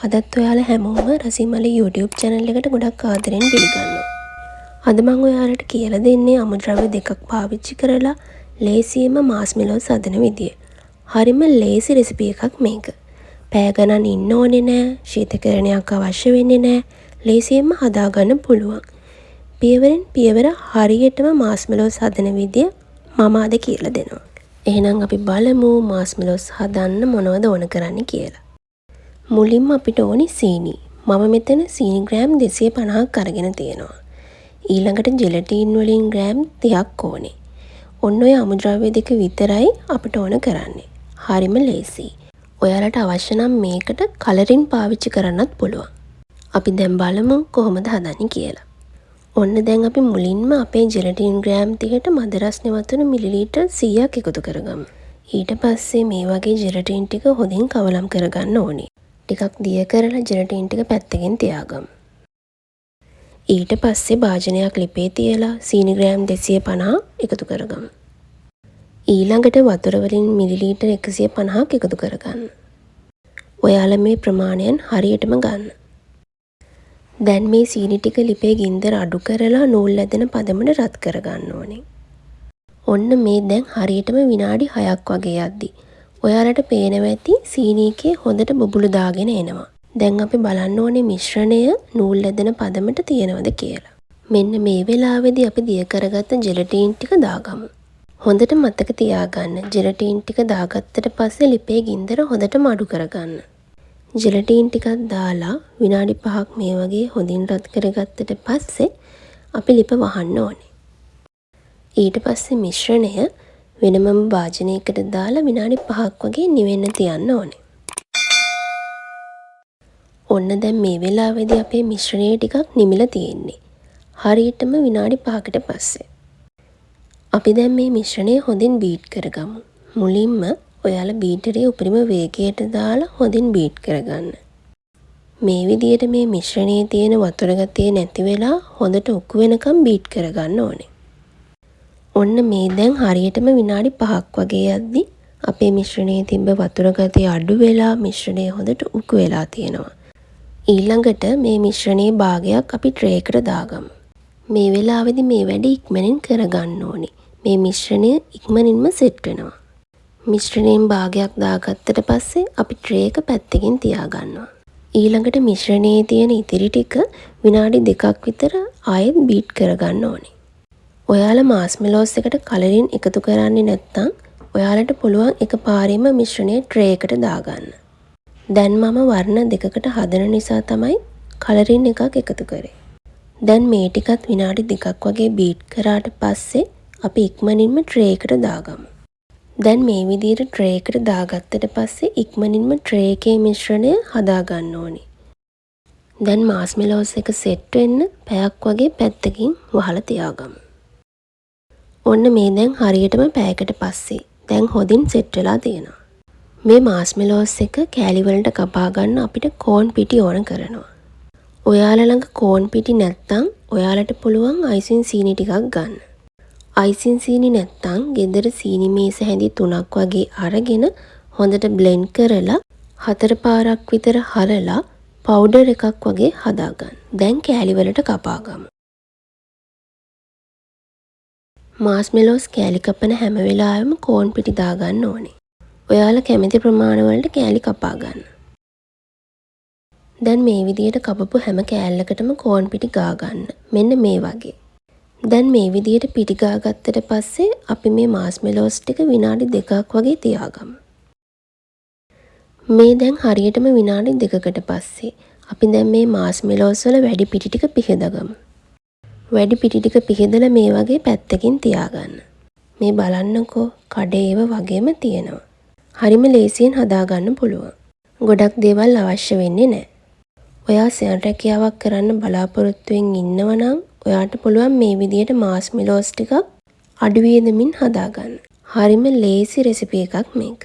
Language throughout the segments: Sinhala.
අදත් ඔයාලා හැමෝම රසිමලේ YouTube channel එකට ගොඩක් ආදරෙන් පිළිගන්නවා. අද මම ඔයාලට කියලා දෙන්නේ අමුද්‍රව්‍ය දෙකක් පාවිච්චි කරලා ලේසියෙන්ම මාස්මෙලෝස් හදන විදිය. හරිම ලේසි රෙසිපි එකක් මේක. පැය ගණන් ඉන්න ඕනේ නෑ, ශීතකරණයක් අවශ්‍ය වෙන්නේ නෑ. ලේසියෙන්ම හදාගන්න පුළුවන්. පියවරෙන් පියවර හරියටම මාස්මෙලෝස් හදන විදිය මම අද කියලා දෙනවා. එහෙනම් අපි බලමු මාස්මෙලෝස් හදන්න මොනවද ඕන කරන්නේ කියලා. මුලින්ම අපිට ඕනි සීනි. මම මෙතන සීනි ග්‍රෑම් 250ක් අරගෙන තියෙනවා. ඊළඟට ජෙලටින් වලින් ග්‍රෑම් 30ක් ඕනේ. ඔන්න ඔය අමුද්‍රව්‍ය දෙක විතරයි අපිට ඕන කරන්නේ. හරිම ලේසියි. ඔයාලට අවශ්‍ය නම් මේකට කලරින් පාවිච්චි කරන්නත් පුළුවන්. අපි දැන් බලමු කොහොමද හදන්නේ කියලා. ඔන්න දැන් අපි මුලින්ම අපේ ජෙලටින් ග්‍රෑම් 30ට මද රස්නේ වතුර මිලිලීටර් 100ක් එකතු කරගමු. ඊට පස්සේ මේ වගේ ජෙලටින් ටික හොඳින් කවලම් කරගන්න ඕනේ. ටිකක් දිය කරලා ජෙලටින් ටික පැත්තකින් තියාගමු. ඊට පස්සේ භාජනයක් ලිපේ තියලා සීනි ග්‍රෑම් 250 එකතු කරගමු. ඊළඟට වතුර වලින් මිලිලීටර් 150ක් එකතු කරගන්න. ඔයාලා මේ ප්‍රමාණයන් හරියටම ගන්න. දැන් මේ සීනි ටික ලිපේ ගින්දර අඩු කරලා නූල් ඇදෙන පදමට රත් කරගන්න ඕනේ. ඔන්න මේ දැන් හරියටම විනාඩි 6ක් වගේ යද්දි ඔයාලට පේනවා ඇති සීනි එකේ හොඳට බුබුලු දාගෙන එනවා. දැන් අපි බලන්න ඕනේ මිශ්‍රණය නූල් ඇදෙන පදමට තියෙනවද කියලා. මෙන්න මේ වෙලාවේදී අපි දිය කරගත්ත ජෙලටින් ටික දාගමු. හොඳට මතක තියාගන්න ජෙලටින් ටික දාගත්තට පස්සේ ලිපේ ගින්දර හොඳටම අඩු කරගන්න. ජෙලටින් ටිකක් දාලා විනාඩි 5ක් මේ වගේ හොඳින් රත් කරගත්තට පස්සේ අපි ලිප වහන්න ඕනේ. ඊට පස්සේ මිශ්‍රණය වෙනමම භාජනයකට දාලා විනාඩි 5ක් වගේ නිවෙන්න තියන්න ඕනේ. ඔන්න දැන් මේ වෙලාවේදී අපේ මිශ්‍රණය ටිකක් නිමිලා තියෙන්නේ. හරියටම විනාඩි 5කට පස්සේ. අපි දැන් මේ මිශ්‍රණය හොඳින් බීට් කරගමු. මුලින්ම ඔයාලා බීටරේ උපරිම වේගයට දාලා හොඳින් බීට් කරගන්න. මේ විදිහට මේ මිශ්‍රණයේ තියෙන වතුර ගතිය නැති වෙලා හොඳට උක්කු වෙනකම් බීට් කරගන්න ඕනේ. ඔන්න මේ දැන් හරියටම විනාඩි 5ක් වගේ යද්දි අපේ මිශ්‍රණයේ තිබ්බ වතුර ගතිය අඩු වෙලා මිශ්‍රණය හොඳට උක්කු වෙලා තියෙනවා. ඊළඟට මේ මිශ්‍රණයේ භාගයක් අපි ට්‍රේ එකට දාගමු. මේ වෙලාවේදී මේ වැඩේ ඉක්මනින් කරගන්න ඕනේ. මේ මිශ්‍රණය ඉක්මනින්ම සෙට් වෙනවා. මිශ්‍රණයෙන් භාගයක් දාගත්තට පස්සේ අපි ට්‍රේ එක පැත්තකින් තියාගන්නවා. ඊළඟට මිශ්‍රණයේ තියෙන ඉතිරි ටික විනාඩි 2ක් විතර ආයෙත් බීට් කරගන්න ඕනේ. ඔයාලා මාස්මෙලෝස් එකට කලරින් එකතු කරන්නේ නැත්නම් ඔයාලට පුළුවන් එකපාරෙම මිශ්‍රණය ට්‍රේ එකට දාගන්න. දැන් මම වර්ණ දෙකකට හදන නිසා තමයි කලරින් එකක් එකතු කරේ. දැන් මේ ටිකත් විනාඩි 2ක් වගේ බීට් කරාට පස්සේ අපි ඉක්මනින්ම ට්‍රේ එකට දාගමු. දැන් මේ විදිහට ට්‍රේ එකට දාගත්තට පස්සේ ඉක්මනින්ම ට්‍රේ එකේ මිශ්‍රණය හදා ගන්න ඕනේ. දැන් මාස්මෙලෝස් එක සෙට් වෙන්න පැයක් වගේ පැත්තකින් වහලා තියාගමු. ඔන්න මේ දැන් හරියටම පැයකට පස්සේ දැන් හොඳින් සෙට් වෙලා තියෙනවා. මේ මාස්මෙලෝස් එක කෑලි වලට කපා ගන්න අපිට කෝන් පිටි ඕන කරනවා. ඔයාලා ළඟ කෝන් පිටි නැත්නම් ඔයාලට පුළුවන් අයිසින් සීනි ටිකක් ගන්න. අයිසින් සීනි නැත්නම් ගෙදර සීනි මේස හැඳි 3ක් වගේ අරගෙන හොඳට බ්ලෙන්ඩ් කරලා 4 පාරක් විතර හරලා පවුඩර් එකක් වගේ හදාගන්න. දැන් කෑලි වලට කපා ගමු. මාස්මෙලෝස් කෑලි කපන හැම වෙලාවෙම කෝන් පිටි දාගන්න ඕනේ. ඔයාලා කැමති ප්‍රමාණ වලට කෑලි කපා ගන්න. දැන් මේ විදිහට කපපු හැම කෑල්ලකටම කෝන් පිටි ගා ගන්න. මෙන්න මේ වගේ. දැන් මේ විදිහට පිටි ගාගත්තට පස්සේ අපි මේ මාස්මෙලෝස් ටික විනාඩි 2ක් වගේ තියාගමු. මේ දැන් හරියටම විනාඩි 2කට පස්සේ අපි දැන් මේ මාස්මෙලෝස් වල වැඩි පිටි ටික පිහදගමු. වැඩි පිටි ටික පිහදලා මේ වගේ පැත්තකින් තියාගන්න. මේ බලන්නකෝ කඩේ ඒව වගේම තියෙනවා. හරිම ලේසියෙන් හදාගන්න පුළුවන්. ගොඩක් දේවල් අවශ්‍ය වෙන්නේ නැහැ. ඔයා සෙල් රැකියාවක් කරන්න බලාපොරොත්තුෙන් ඉන්නව නම් ඔයාට පුළුවන් මේ විදිහට මාස්මෙලෝස් ටිකක් අඩු වියදමින් හදාගන්න. හරිම ලේසි රෙසිපි එකක් මේක.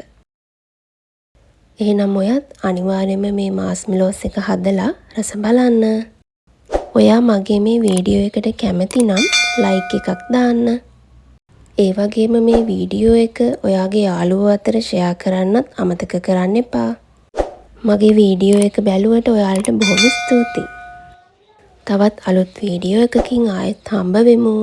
එහෙනම් ඔයත් අනිවාර්යයෙන්ම මේ මාස්මෙලෝස් එක හදලා රස බලන්න. ඔයා මගේ මේ වීඩියෝ එකට කැමති නම් ලයික් එකක් දාන්න. ඒ වගේම මේ වීඩියෝ එක ඔයාගේ යාළුවෝ අතර ෂෙයා කරන්නත් අමතක කරන්න එපා. මගේ වීඩියෝ එක බැලුවට ඔයාලට බොහොම ස්තුතියි. තවත් අලුත් වීඩියෝ එකකින් ආයෙත් හම්බ වෙමු.